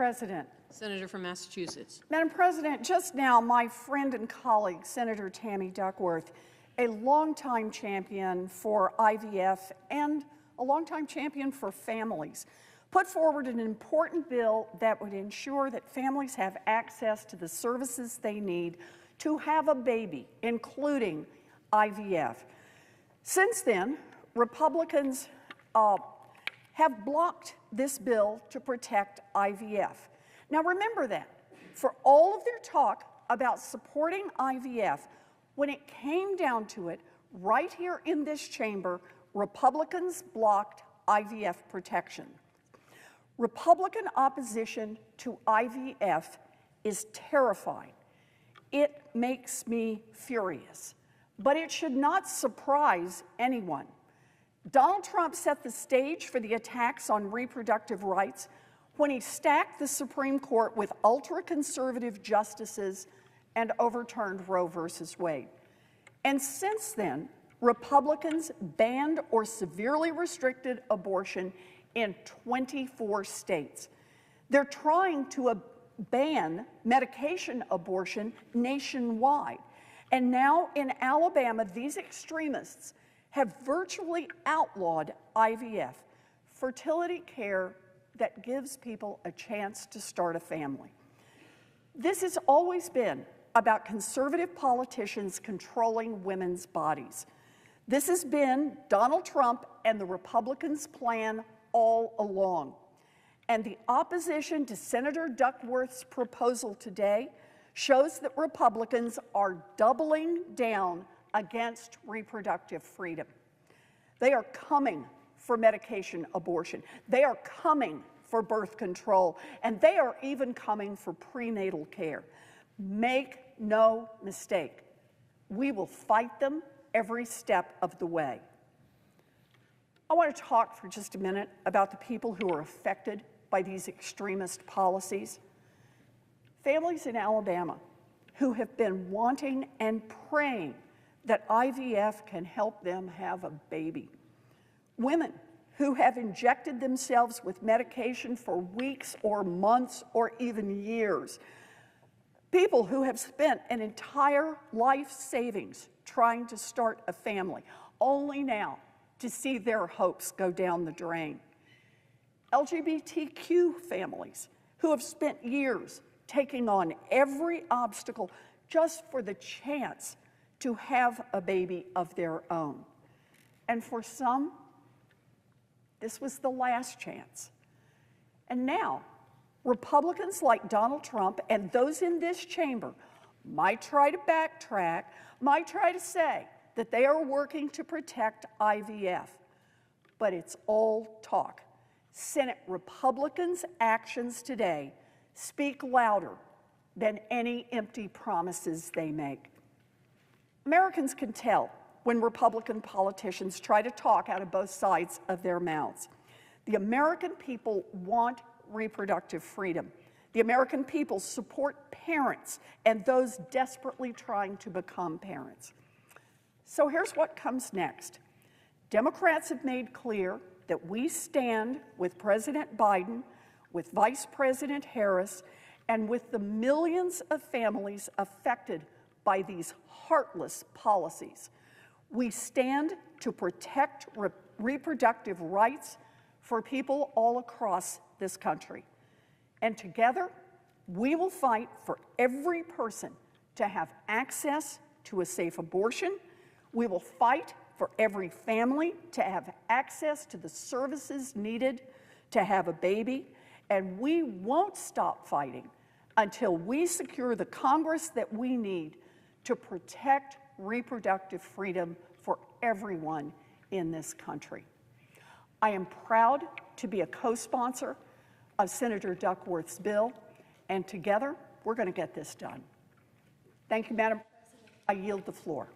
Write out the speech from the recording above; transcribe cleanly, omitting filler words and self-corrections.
President. Senator from Massachusetts. Madam President, just now my friend and colleague, Senator Tammy Duckworth, a longtime champion for IVF and a longtime champion for families, put forward an important bill that would ensure that families have access to the services they need to have a baby, including IVF. Since then, Republicans have blocked this bill to protect IVF. Now remember that, for all of their talk about supporting IVF, when it came down to it, right here in this chamber, Republicans blocked IVF protection. Republican opposition to IVF is terrifying. It makes me furious, but it should not surprise anyone. Donald Trump set the stage for the attacks on reproductive rights when he stacked the Supreme Court with ultra-conservative justices and overturned Roe versus Wade. And since then, Republicans banned or severely restricted abortion in 24 states. They're trying to ban medication abortion nationwide. And now in Alabama, these extremists have virtually outlawed IVF, fertility care that gives people a chance to start a family. This has always been about conservative politicians controlling women's bodies. This has been Donald Trump and the Republicans' plan all along. And the opposition to Senator Duckworth's proposal today shows that Republicans are doubling down against reproductive freedom. They are coming for medication abortion. They are coming for birth control, and they are even coming for prenatal care. Make no mistake, we will fight them every step of the way. I want to talk for just a minute about the people who are affected by these extremist policies. Families in Alabama who have been wanting and praying that IVF can help them have a baby. Women who have injected themselves with medication for weeks or months or even years. People who have spent an entire life savings trying to start a family, only now to see their hopes go down the drain. LGBTQ families who have spent years taking on every obstacle just for the chance to have a baby of their own. And for some, this was the last chance. And now, Republicans like Donald Trump and those in this chamber might try to backtrack, might try to say that they are working to protect IVF, but it's all talk. Senate Republicans' actions today speak louder than any empty promises they make. Americans can tell when Republican politicians try to talk out of both sides of their mouths. The American people want reproductive freedom. The American people support parents and those desperately trying to become parents. So here's what comes next. Democrats have made clear that we stand with President Biden, with Vice President Harris, and with the millions of families affected by these heartless policies. We stand to protect reproductive rights for people all across this country. And together, we will fight for every person to have access to a safe abortion. We will fight for every family to have access to the services needed to have a baby. And we won't stop fighting until we secure the Congress that we need to protect reproductive freedom for everyone in this country. I am proud to be a co-sponsor of Senator Duckworth's bill, and together we're going to get this done. Thank you, Madam President. I yield the floor.